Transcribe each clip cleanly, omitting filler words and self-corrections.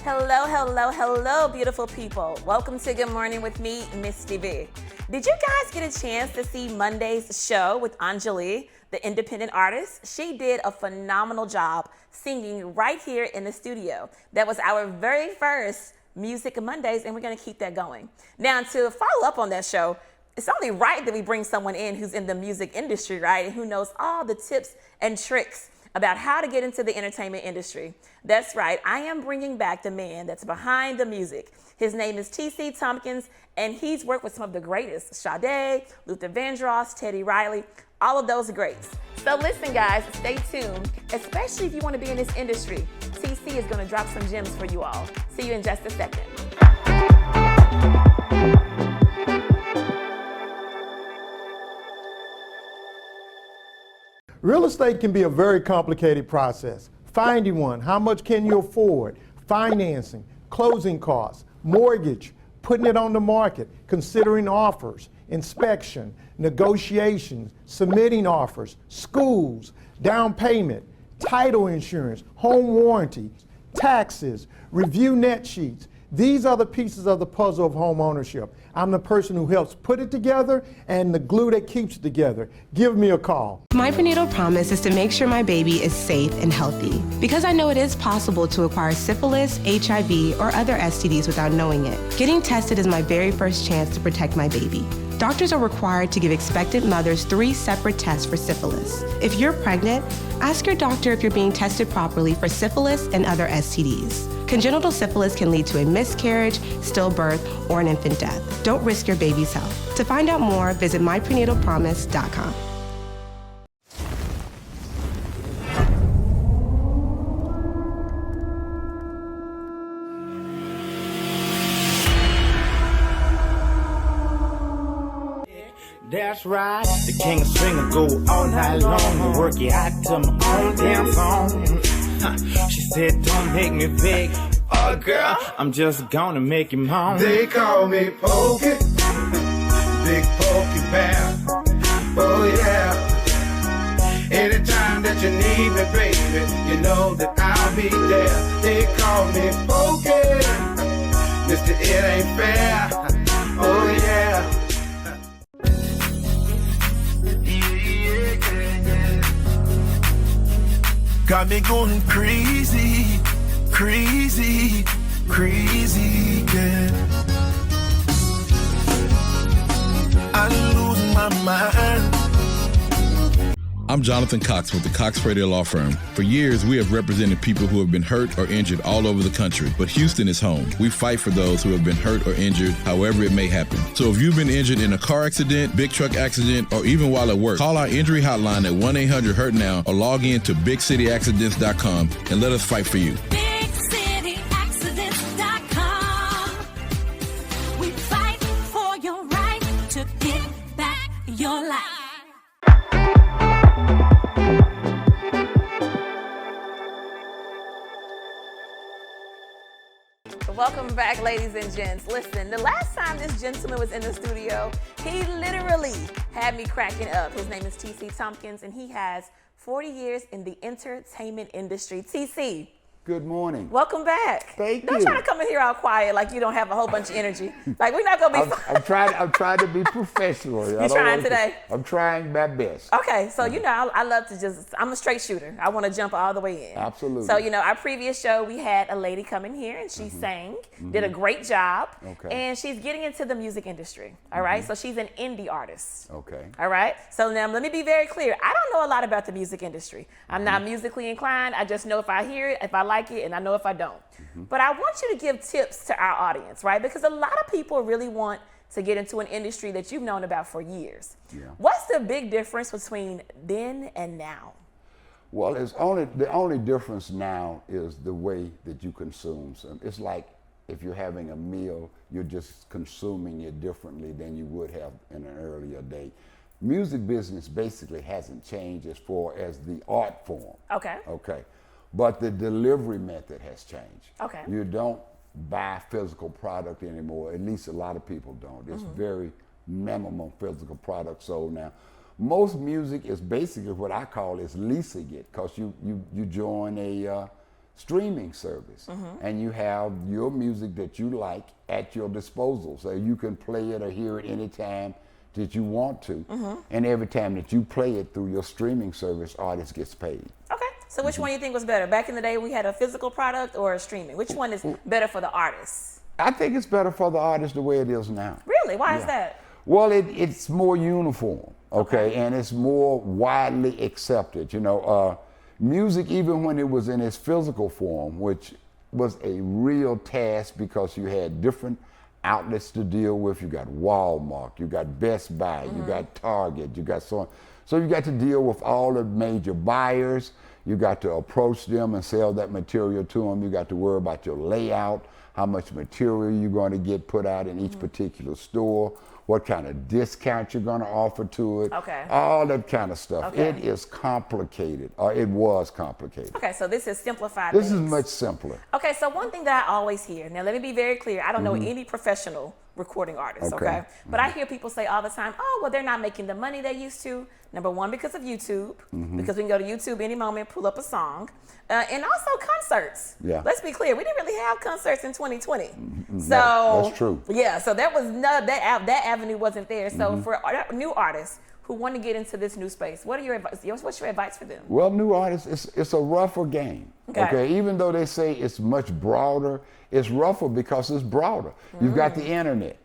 Hello, hello, hello, beautiful people. Welcome to Good Morning with me, Misti B. Did you guys get a chance to see Monday's show with Anjali, the independent artist? She did a phenomenal job singing right here in the studio. That was our very first Music Mondays, and we're gonna keep that going. Now, to follow up on that show, it's only right that we bring someone in who's in the music industry, right? And who knows all the tips and tricks about how to get into the entertainment industry. That's right, I am bringing back the man that's behind the music. His name is TC Thompkins, and he's worked with some of the greatest: Sade, Luther Vandross, Teddy Riley, all of those greats. So listen, guys, stay tuned, especially if you want to be in this industry. TC is going to drop some gems for you all. See you in just a second. Real estate can be a very complicated process. Finding one, how much can you afford? Financing, closing costs, mortgage, putting it on the market, considering offers, inspection, negotiations, submitting offers, schools, down payment, title insurance, home warranty, taxes, review net sheets. These are the pieces of the puzzle of home ownership. I'm the person who helps put it together and the glue that keeps it together. Give me a call. My prenatal promise is to make sure my baby is safe and healthy, because I know it is possible to acquire syphilis, HIV, or other STDs without knowing it. Getting tested is my very first chance to protect my baby. Doctors are required to give expectant mothers 3 separate tests for syphilis. If you're pregnant, ask your doctor if you're being tested properly for syphilis and other STDs. Congenital syphilis can lead to a miscarriage, stillbirth, or an infant death. Don't risk your baby's health. To find out more, visit myprenatalpromise.com. That's right, the king of swing will go all night long and work it out to my own damn song. She said, don't make me big. Oh girl, I'm just gonna make you moan. They call me Pokey, Big Pokey Bear. Oh yeah. Anytime that you need me, baby, you know that I'll be there. They call me Pokey, Mr. It Ain't Fair. Oh yeah. Got me going crazy, crazy, crazy, yeah. I'm losing my mind. I'm Jonathan Cox with the Cox Radio Law Firm. For years, we have represented people who have been hurt or injured all over the country, but Houston is home. We fight for those who have been hurt or injured, however it may happen. So if you've been injured in a car accident, big truck accident, or even while at work, call our injury hotline at 1-800-HURT-NOW or log in to BigCityAccidents.com and let us fight for you. BigCityAccidents.com. We fight for your right to get back your life. Welcome back, ladies and gents. Listen, the last time this gentleman was in the studio, he literally had me cracking up. His name is TC Thompkins, and he has 40 years in the entertainment industry. TC. Good morning. Welcome back. Thank you. Don't try to come in here all quiet like you don't have a whole bunch of energy. Like, we're not gonna be. I'm trying to be professional. You trying today? I'm trying my best. Okay, so you know, I love to I'm a straight shooter. I want to jump all the way in. Absolutely. So you know, our previous show we had a lady come in here and she sang, did a great job, and she's getting into the music industry. All right, so she's an indie artist. Okay. All right. So now let me be very clear. I don't know a lot about the music industry. I'm not musically inclined. I just know if I hear it, if I like it, and I know if I don't. But I want you to give tips to our audience, right? Because a lot of people really want to get into an industry that you've known about for years. Yeah. What's the big difference between then and now? Well, the only difference now is the way that you consume some. It's like if you're having a meal, you're just consuming it differently than you would have in an earlier day. Music business basically hasn't changed as far as the art form. Okay. Okay. But the delivery method has changed. Okay. You don't buy physical product anymore. At least a lot of people don't. It's very minimum physical product sold now. Most music is basically what I call is leasing it, because you join a streaming service, and you have your music that you like at your disposal, so you can play it or hear it anytime that you want to, and every time that you play it through your streaming service, artist gets paid. Okay, so which one do you think was better? Back in the day, we had a physical product or a streaming. Which one is better for the artists? I think it's better for the artist the way it is now. Really? Why is that? Well, it's more uniform, okay, and it's more widely accepted. You know, music, even when it was in its physical form, which was a real task because you had different outlets to deal with. You got Walmart, you got Best Buy, you got Target, you got so on. So you got to deal with all the major buyers. You got to approach them and sell that material to them. You got to worry about your layout, how much material you're going to get put out in each particular store, what kind of discount you're going to offer to it, all that kind of stuff. It is complicated, or it was complicated. Okay, so this is simplified. This is much simpler. Okay, so one thing that I always hear, now let me be very clear, I don't know any professional recording artists, okay? But I hear people say all the time, oh, well, they're not making the money they used to. Number one, because of YouTube, because we can go to YouTube any moment, pull up a song, and also concerts. Yeah. Let's be clear, we didn't really have concerts in 2020. So that's true. Yeah, so that was not that avenue wasn't there. So for new artists who want to get into this new space, what's your advice for them? Well, new artists, it's a rougher game. Okay, even though they say it's much broader, it's rougher because it's broader. You've got the internet,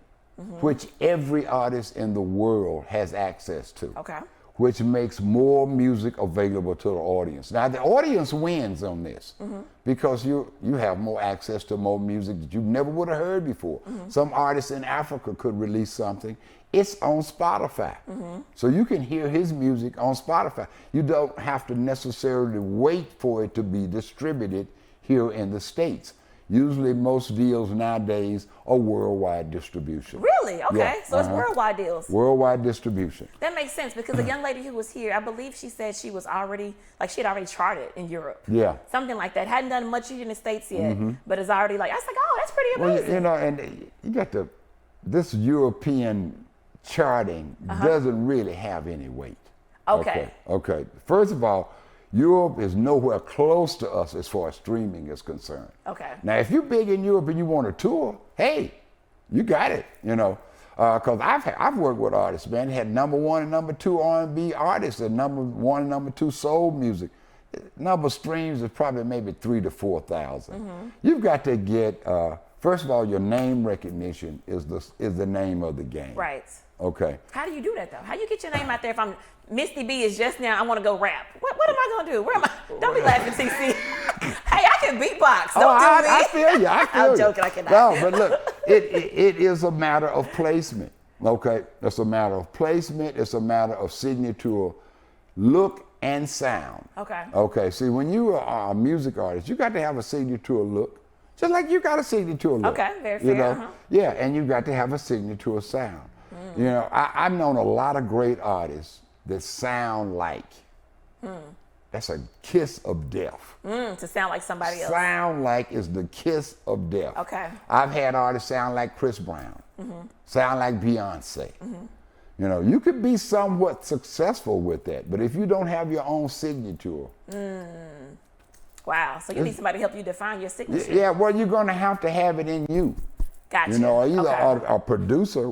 which every artist in the world has access to. Okay. Which makes more music available to the audience. Now the audience wins on this because you have more access to more music that you never would have heard before. Some artists in Africa could release something. It's on Spotify. So you can hear his music on Spotify. You don't have to necessarily wait for it to be distributed here in the States. Usually most deals nowadays are worldwide distribution. Really? Okay, yeah. So it's worldwide deals. Worldwide distribution. That makes sense because the young lady who was here, I believe she said she was already, she had already charted in Europe. Yeah. Something like that. Hadn't done much here in the States yet, but it's already I was like, oh, that's pretty amazing. Well, you know, and you got this European charting doesn't really have any weight. Okay. First of all, Europe is nowhere close to us as far as streaming is concerned. Okay. Now, if you're big in Europe and you want to tour, hey, you got it, you know. Because I've worked with artists, man. They had #1 and #2 R&B artists and #1 and #2 soul music. Number of streams is probably maybe 3,000 to 4,000. You've got to get, first of all, your name recognition is the name of the game. Right. Okay. How do you do that though? How do you get your name out there? If I'm Misti B is just now, I want to go rap. What am I gonna do? Where am I? Don't be laughing, TC. Hey, I can beatbox. Don't do me. I feel you. I'm joking. I cannot. No, but look, it is a matter of placement. Okay, it's a matter of placement. It's a matter of signature look and sound. Okay. Okay. See, when you are a music artist, you got to have a signature look, just like you got a signature look. Okay, very fair. You know? Yeah, and you got to have a signature sound. You know, I've known a lot of great artists that sound like, that's a kiss of death. To sound like somebody else. Sound like is the kiss of death. Okay. I've had artists sound like Chris Brown, sound like Beyonce. You know, you could be somewhat successful with that, but if you don't have your own signature. Wow, so you need somebody to help you define your signature. Yeah, well, you're going to have it in you. Gotcha. You know, either a producer,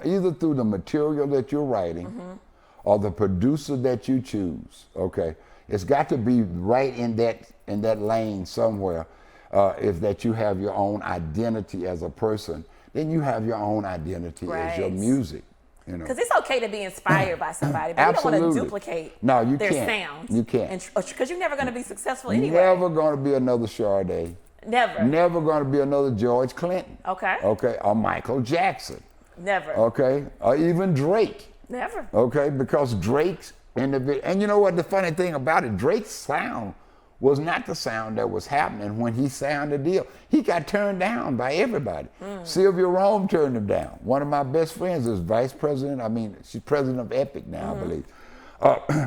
either through the material that you're writing, or the producer that you choose. Okay, it's got to be right in that lane somewhere. If that you have your own identity as a person, then you have your own identity as your music. You know, because it's okay to be inspired by somebody, but you don't want to duplicate their sound. You can't. Because you're never going to be successful anyway. Never going to be another Sade. Never. Never going to be another George Clinton. Okay. Okay. Or Michael Jackson. Never. Okay. Or even Drake. Never. Okay. Because Drake's and you know what the funny thing about it, Drake's sound was not the sound that was happening when he signed the deal. He got turned down by everybody. Sylvia Rome turned him down. One of my best friends is vice president. I mean, she's president of Epic now, I believe.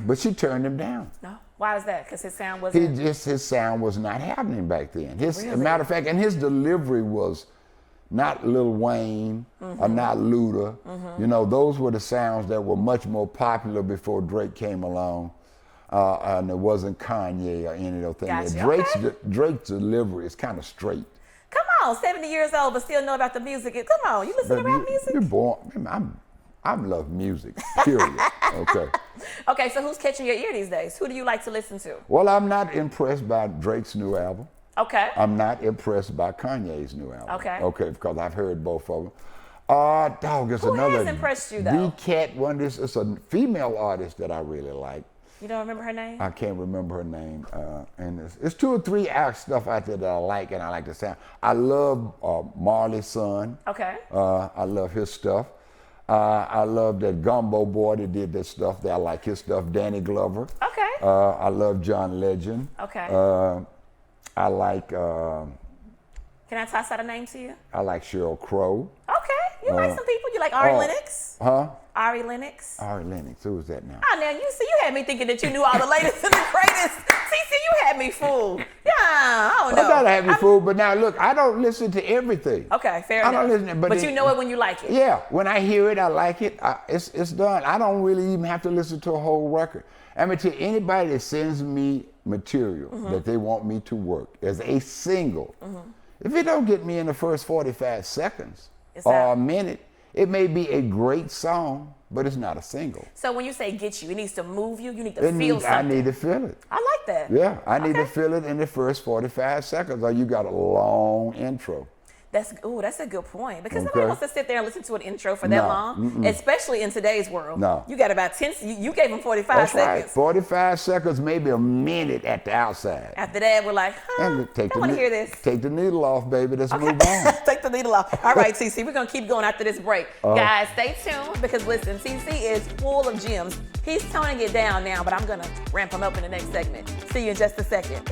But she turned him down. No. Why was that? Because his sound wasn't... His sound was not happening back then. Really? As a matter of fact, and his delivery was not Lil Wayne or not Luda. You know, those were the sounds that were much more popular before Drake came along. and it wasn't Kanye or any of those things. Gotcha. Drake's delivery is kind of straight. Come on, 70 years old, but still know about the music. Come on, you listen to rap music? You're born. I love music, period. Okay. Okay, so who's catching your ear these days? Who do you like to listen to? Well, I'm not impressed by Drake's new album. Okay. I'm not impressed by Kanye's new album. Okay. Okay, because I've heard both of them. It's Who another. has impressed you, though? D-Cat, it's a female artist that I really like. You don't remember her name? I can't remember her name. And it's 2 or 3 stuff out there that I like, and I like the sound. I love Marley's son. Okay. I love his stuff. I love that Gumbo boy that did this stuff. I like his stuff. Danny Glover. Okay. I love John Legend. Okay. I like. Can I toss out a name to you? I like Sheryl Crow. Okay. You like some people? You like Ari Lennox? Huh? Ari Lennox? Ari Lennox. Who was that now? Oh, now you see, you had me thinking that you knew all the latest and the greatest. See, you had me fooled. Yeah, I don't know. I thought I had me fooled, but now look, I don't listen to everything. Okay, fair I enough. don't listen, but you know it when you like it. Yeah, when I hear it, I like it. It's done. I don't really even have to listen to a whole record. I mean, to anybody that sends me material that they want me to work as a single, if it don't get me in the first 45 seconds or a minute, it may be a great song, but it's not a single. So when you say get you, it needs to move you, you need to feel something. I need to feel it. I like that. Yeah, I need to feel it in the first 45 seconds, or you got a long intro. That's a good point. Because nobody wants to sit there and listen to an intro for that long, especially in today's world. No. You got about 10, you gave them 45 That's seconds. Right. 45 seconds, maybe a minute at the outside. After that, we're like, I don't want to hear this. Take the needle off, baby. Let's move on. Take the needle off. All right, TC, we're going to keep going after this break. Guys, stay tuned because, listen, TC is full of gems. He's toning it down now, but I'm going to ramp him up in the next segment. See you in just a second.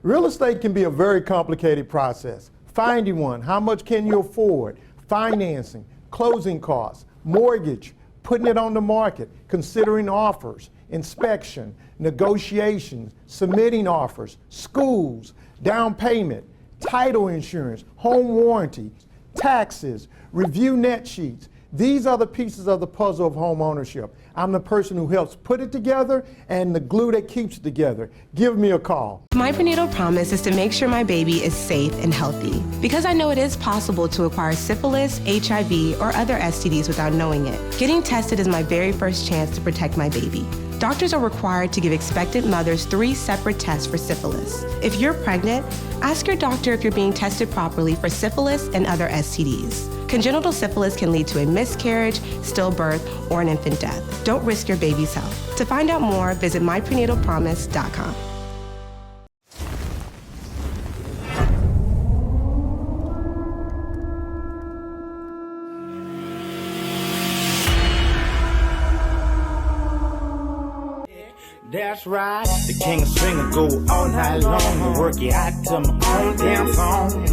Real estate can be a very complicated process. Finding one, how much can you afford, financing, closing costs, mortgage, putting it on the market, considering offers, inspection, negotiations, submitting offers, schools, down payment, title insurance, home warranty, taxes, review net sheets. These are the pieces of the puzzle of home ownership. I'm the person who helps put it together and the glue that keeps it together. Give me a call. My prenatal promise is to make sure my baby is safe and healthy because I know it is possible to acquire syphilis, HIV, or other STDs without knowing it. Getting tested is my very first chance to protect my baby. Doctors are required to give expectant mothers 3 separate tests for syphilis. If you're pregnant, ask your doctor if you're being tested properly for syphilis and other STDs. Congenital syphilis can lead to a miscarriage, stillbirth, or an infant death. Don't risk your baby's health. To find out more, visit myprenatalpromise.com. That's right, the king of swing go all night long. Work it out to my own damn song.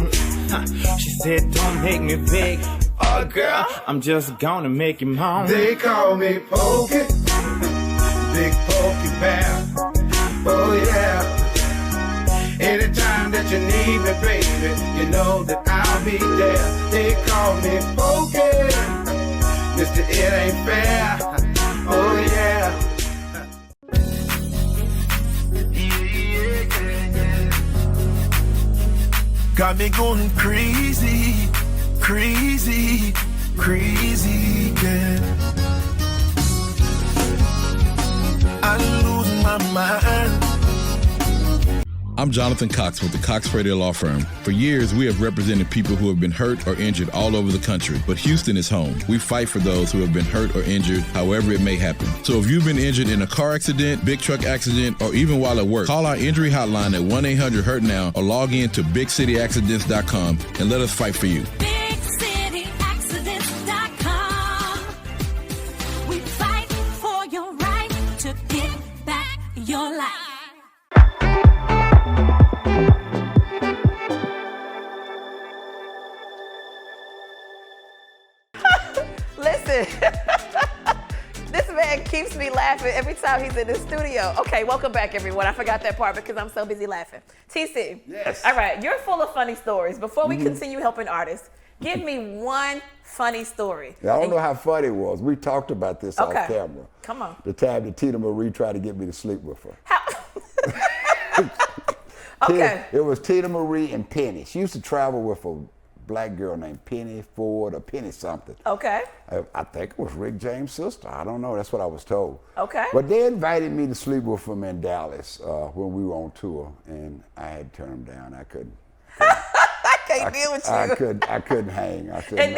She said, don't make me beg. Oh, girl, I'm just gonna make him home. They call me Pokey, Big Pokey Bear. Oh, yeah. Anytime that you need me, baby, you know that I'll be there. They call me Pokey, Mr. It Ain't Fair. Oh, yeah. Got me going crazy, crazy, crazy, yeah. I'm losing my mind. I'm Jonathan Cox with the Cox Radio Law Firm. For years, we have represented people who have been hurt or injured all over the country, but Houston is home. We fight for those who have been hurt or injured, however it may happen. So if you've been injured in a car accident, big truck accident, or even while at work, call our injury hotline at 1-800-HURT-NOW or log in to BigCityAccidents.com and let us fight for you. BigCityAccidents.com. We fight for your right to get back your life. Listen, this man keeps me laughing every time he's in the studio. Okay, welcome back, everyone. I forgot that part because I'm so busy laughing. TC. Yes. All right, you're full of funny stories. Before we continue helping artists, Give me one funny story. I don't know how funny it was. We talked about this off camera. Come on. The time that Tina Marie tried to get me to sleep with her. How? Okay. It was Tina Marie and Penny. She used to travel with a black girl named Penny Ford or Penny something. Okay. I think it was Rick James' sister. I don't know. That's what I was told. Okay. But they invited me to sleep with them in Dallas when we were on tour, and I had to turn them down. I couldn't. I can't deal with you. I couldn't hang. I couldn't. And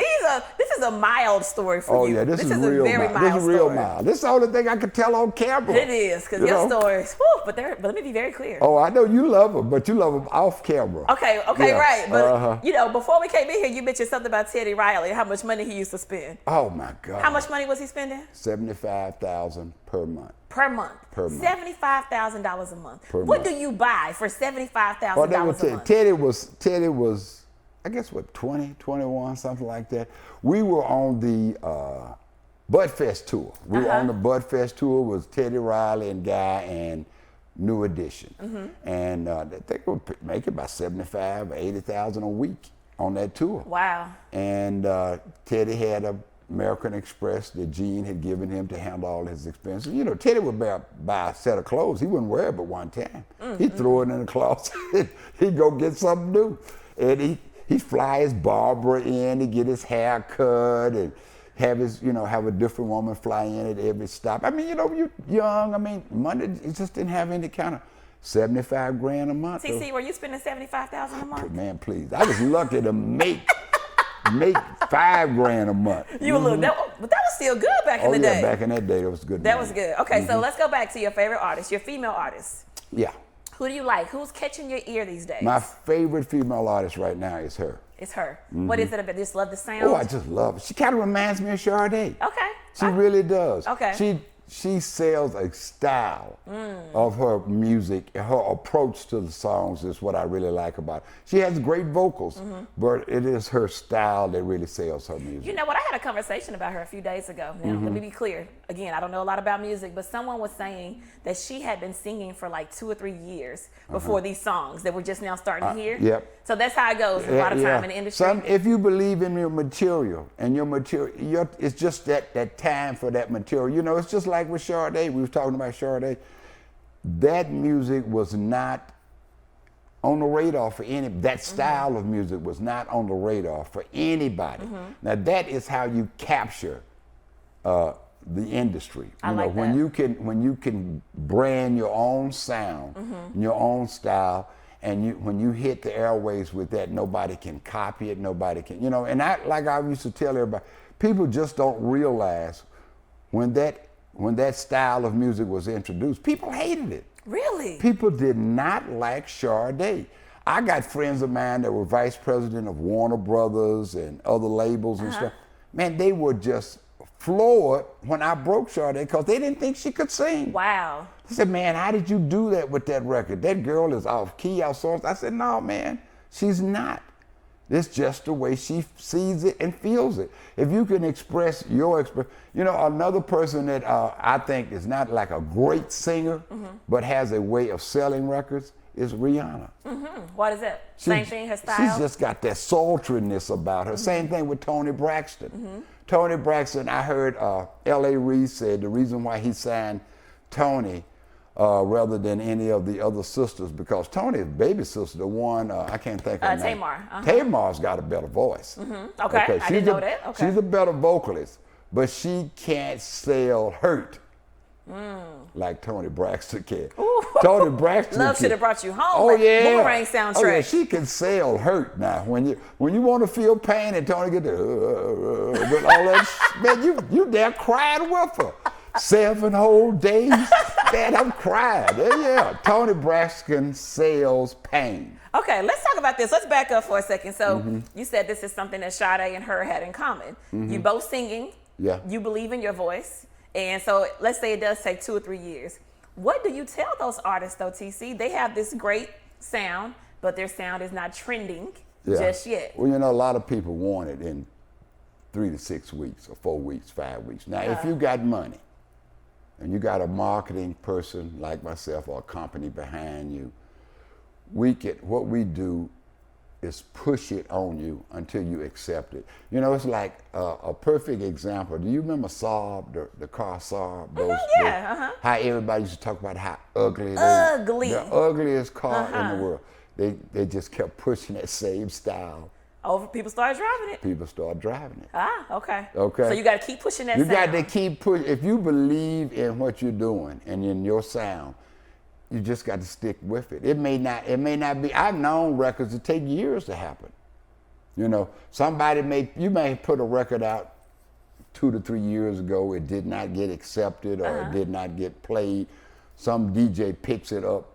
this is a mild story for you. Oh yeah, this is a real very mild. mild This is real story. mild. This is the only thing I could tell on camera. It is, because your stories, whew, but let me be very clear. Oh, I know you love them, but you love them off camera. Okay, Yeah. right. But, before we came in here, you mentioned something about Teddy Riley, how much money he used to spend. Oh, my God. How much money was he spending? $75,000 per month. Per month. Per month. $75,000 a month. Per What month. do you buy for $75,000 Well, a month? Teddy was, I guess, what, 20, 21, something like that. We were on the Budfest tour. We were on the Budfest tour with Teddy Riley and Guy and New Edition. And they were making about $75,000 or $80,000 a week on that tour. Wow. And Teddy had a American Express that Gene had given him to handle all his expenses. You know, Teddy would buy a set of clothes. He wouldn't wear it but one time. He'd throw it in the closet. He'd go get something new. And he'd fly his barber in to get his hair cut and have a different woman fly in at every stop. I mean, you're young. I mean, money, it just didn't have any kind of $75,000 a month. TC, were you spending $75,000 a month? Man, please. I was lucky to make $5,000 a month. You were little, but that was still good back in the day. Oh, yeah, back in that day, that was good. That was good. Okay, so let's go back to your favorite artist, your female artist. Yeah. Who do you like? Who's catching your ear these days? My favorite female artist right now is her. It's her. What is it about? Just love the sound? Oh, I just love it. She kind of reminds me of Sade. Okay. She really does. Okay. She sells a style of her music. Her approach to the songs is what I really like about her. She has great vocals, but it is her style that really sells her music. You know what? I had a conversation about her a few days ago. Now, let me be clear. Again, I don't know a lot about music, but someone was saying that she had been singing for like 2 or 3 years before these songs that we're just now starting to hear. Yep. So that's how it goes a lot of time in the industry. If you believe in your material, it's just that time for that material. You know, it's just like with Sade. We were talking about Sade. That music was not on the radar for any. That style of music was not on the radar for anybody. Now that is how you capture the industry. I like when that. you can brand your own sound, your own style. And when you hit the airways with that, nobody can copy it. Nobody can, And I used to tell everybody, people just don't realize when that style of music was introduced, people hated it. Really? People did not like Sade. I got friends of mine that were vice president of Warner Brothers and other labels and stuff. Man, they were just floored when I broke Sade because they didn't think she could sing. Wow. I said, man, how did you do that with that record? That girl is off key, off source. I said, no, man, she's not. It's just the way she sees it and feels it. If you can express your experience, another person that I think is not like a great singer, but has a way of selling records is Rihanna. What is it? Same thing, her style? She's just got that sultriness about her. Same thing with Tony Braxton. Tony Braxton, I heard L.A. Reid said the reason why he signed Tony rather than any of the other sisters, because Tony's baby sister, the one, I can't think of her name. Tamar. Tamar's got a better voice. Okay, I didn't know that. Okay. She's a better vocalist, but she can't sell hurt like Tony Braxton can. Ooh. Tony Braxton Love should have brought you home. Oh, yeah. Boomerang soundtrack. Oh, yeah, she can sell hurt now. When you want to feel pain and Tony get the with all that, man, you there crying with her. 7 whole days, man, I'm crying. Yeah, Tony Braxton sells pain. Okay, let's talk about this. Let's back up for a second. So you said this is something that Sade and her had in common. You both singing. Yeah. You believe in your voice. And so let's say it does take 2 or 3 years. What do you tell those artists though, TC? They have this great sound, but their sound is not trending just yet. Well, a lot of people want it in 3 to 6 weeks or 4 weeks, 5 weeks. Now, if you got money and you got a marketing person like myself or a company behind you, what we do is push it on you until you accept it. You know, it's like a perfect example. Do you remember Saab, the car Saab? How everybody used to talk about how ugly it is. The ugliest car in the world. They just kept pushing that same style. Oh, people started driving it. People started driving it. Ah, okay. Okay. So you got to keep pushing that You sound. got to keep pushing. If you believe in what you're doing and in your sound, you just got to stick with it. It may not be. I've known records that take years to happen. You know, you may put a record out 2 to 3 years ago. It did not get accepted or it did not get played. Some DJ picks it up,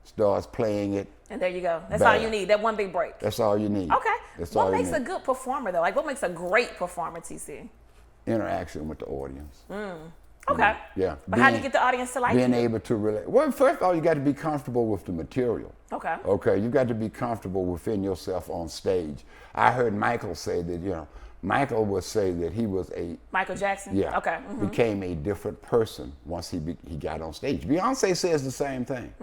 starts playing it. And there you go. That's all you need. That one big break. That's all you need. Okay. What makes a good performer though? Like what makes a great performer, TC? Interaction with the audience. Okay. Yeah. But how do you get the audience to like you? Being able to relate. Well, first of all, you got to be comfortable with the material. Okay. Okay. You got to be comfortable within yourself on stage. I heard Michael say that, you know, Michael would say that he was Michael Jackson? Yeah. Okay. Became a different person once he got on stage. Beyonce says the same thing.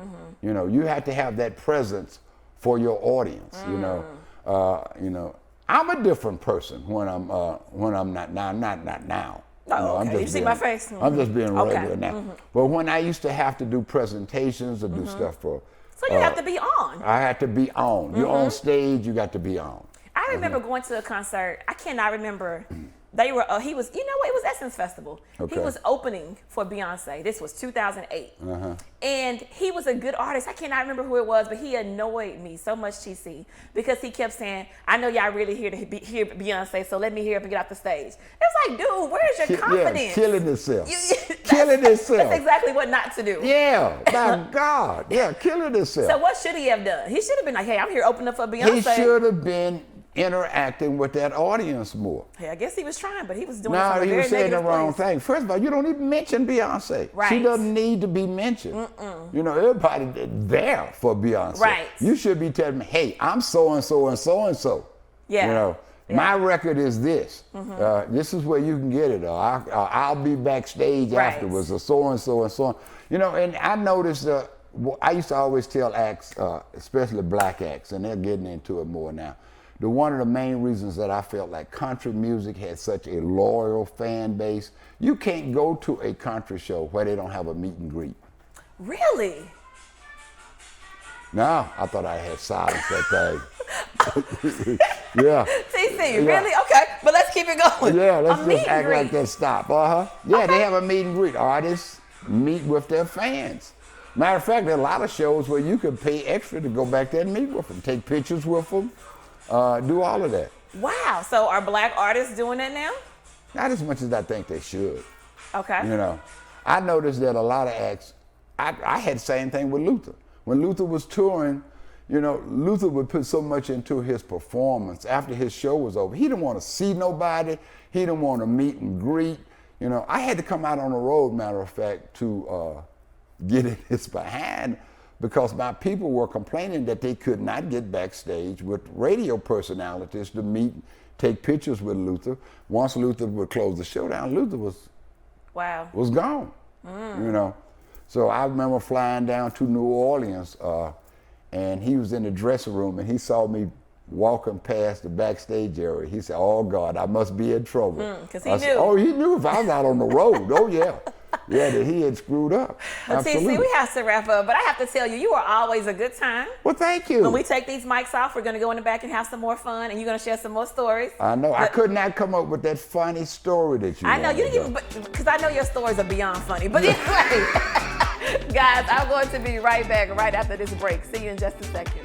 You know, you have to have that presence for your audience. You know, I'm a different person when I'm not now. Not now. Oh, okay. You see my face? I'm just being regular now. But when I used to have to do presentations or do stuff for. So you have to be on. I had to be on. You're on stage, you got to be on. I remember going to a concert. I cannot remember. They were. He was. You know what? It was Essence Festival. Okay. He was opening for Beyonce. This was 2008, and he was a good artist. I cannot remember who it was, but he annoyed me so much, TC, because he kept saying, "I know y'all really here to hear Beyonce, so let me hear up and get off the stage." It's like, dude, where's your confidence? Yeah, killing himself. Killing himself. That's exactly what not to do. Yeah, my God. Yeah, killing himself. So what should he have done? He should have been like, "Hey, I'm here opening for Beyonce." He should have been interacting with that audience more. Hey, I guess he was trying, but he was doing it from a he very was saying the negative wrong place. thing. First of all, you don't even mention Beyonce. Right. She doesn't need to be mentioned. You know, everybody there for Beyonce. Right. You should be telling me, hey, I'm so and so and so and so. Yeah. You know, my record is this. This is where you can get it. Or I'll be backstage afterwards, or so and so and so on. You know, and I noticed. I used to always tell acts, especially black acts, and they're getting into it more now. One of the main reasons that I felt like country music had such a loyal fan base, you can't go to a country show where they don't have a meet and greet. Really? No, I thought I had silence that thing. Yeah. TC, really? Okay, but let's keep it going. Yeah, let's meet just and act greet. like that stop. Yeah, they have a meet and greet. Artists meet with their fans. Matter of fact, there are a lot of shows where you could pay extra to go back there and meet with them, take pictures with them. Do all of that. Wow. So are black artists doing that now? Not as much as I think they should. Okay. You know, I noticed that a lot of acts, I had the same thing with Luther. When Luther was touring, you know, Luther would put so much into his performance after his show was over. He didn't want to see nobody. He didn't want to meet and greet. You know, I had to come out on the road, matter of fact, to get in his behind, because my people were complaining that they could not get backstage with radio personalities to meet, take pictures with Luther. Once Luther would close the show down, Luther was gone. You know, so I remember flying down to New Orleans, and he was in the dressing room, and he saw me walking past the backstage area. He said, "Oh God, I must be in trouble." Because he I knew. said, oh, he knew if I was out on the road. Oh yeah. Yeah, that he had screwed up. Absolutely. TC, we have to wrap up, but I have to tell you, you are always a good time. Well, thank you. When we take these mics off, we're going to go in the back and have some more fun, and you're going to share some more stories. I know. I could not come up with that funny story that you I know, you didn't even, because I know your stories are beyond funny. But anyway, guys, I'm going to be right back right after this break. See you in just a second.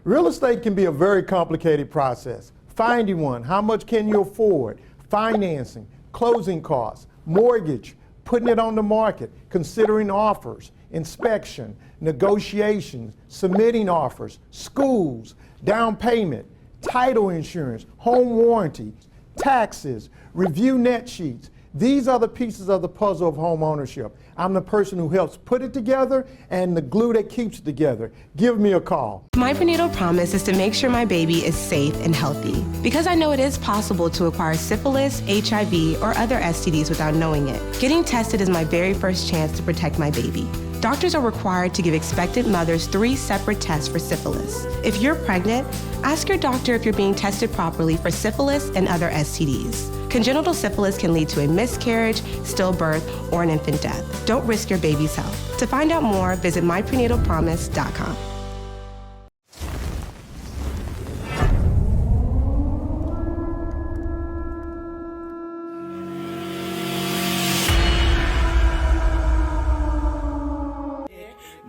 Real estate can be a very complicated process. Finding one, how much can you afford? Financing, closing costs, mortgage, putting it on the market, considering offers, inspection, negotiations, submitting offers, schools, down payment, title insurance, home warranty, taxes, review net sheets, These are the pieces of the puzzle of home ownership. I'm the person who helps put it together and the glue that keeps it together. Give me a call. My prenatal promise is to make sure my baby is safe and healthy because I know it is possible to acquire syphilis, HIV, or other STDs without knowing it. Getting tested is my very first chance to protect my baby. Doctors are required to give expectant mothers 3 separate tests for syphilis. If you're pregnant, ask your doctor if you're being tested properly for syphilis and other STDs. Congenital syphilis can lead to a miscarriage, stillbirth, or an infant death. Don't risk your baby's health. To find out more, visit myprenatalpromise.com.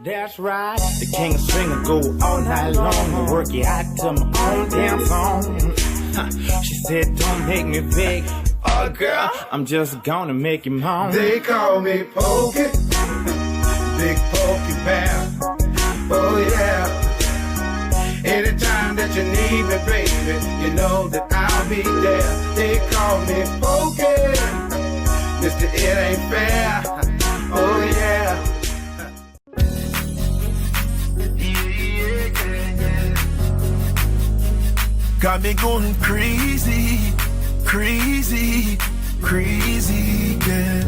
That's right, the king of swing will go all night long and work it out to my own damn song. She said, don't make me beg. Oh, girl, I'm just gonna make you moan. They call me Pokey, Big Pokey Bear. Oh, yeah. Anytime that you need me, baby, you know that I'll be there. They call me Pokey, Mr. It Ain't Fair. Oh, yeah. Got me going crazy, crazy, crazy, yeah.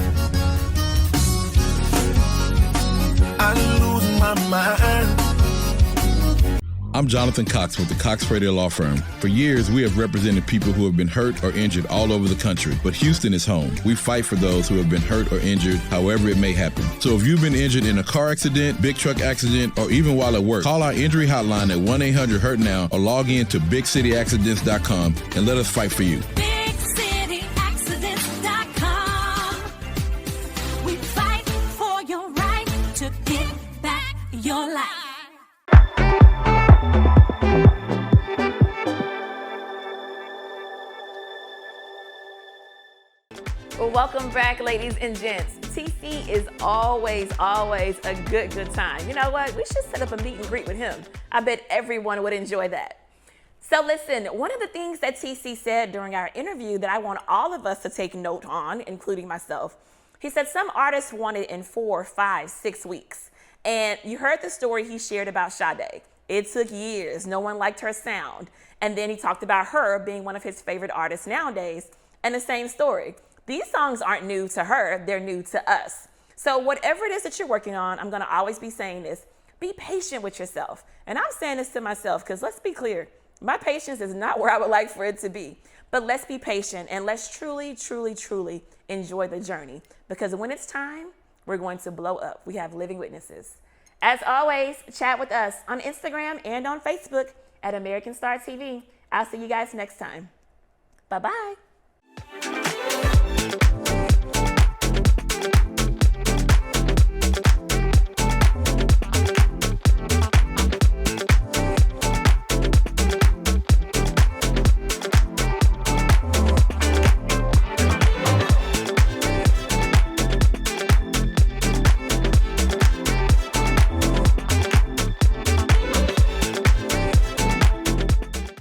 I'm losing my mind. I'm Jonathan Cox with the Cox Radio Law Firm. For years, we have represented people who have been hurt or injured all over the country, but Houston is home. We fight for those who have been hurt or injured, however it may happen. So if you've been injured in a car accident, big truck accident, or even while at work, call our injury hotline at 1-800-HURT-NOW or log in to BigCityAccidents.com and let us fight for you. BigCityAccidents.com. We fight for your right to get back your life. Well, welcome back, ladies and gents. TC is always a good time. You know what? We should set up a meet and greet with him. I bet everyone would enjoy that. So listen, one of the things that TC said during our interview that I want all of us to take note on, including myself, he said some artists want it in 4, 5, 6 weeks. And you heard the story he shared about Sade. It took years. No one liked her sound. And then he talked about her being one of his favorite artists nowadays. And the same story. These songs aren't new to her, they're new to us. So whatever it is that you're working on, I'm gonna always be saying this, be patient with yourself. And I'm saying this to myself, because let's be clear, my patience is not where I would like for it to be. But let's be patient and let's truly enjoy the journey. Because when it's time, we're going to blow up. We have living witnesses. As always, chat with us on Instagram and on Facebook at American Star TV. I'll see you guys next time. Bye-bye.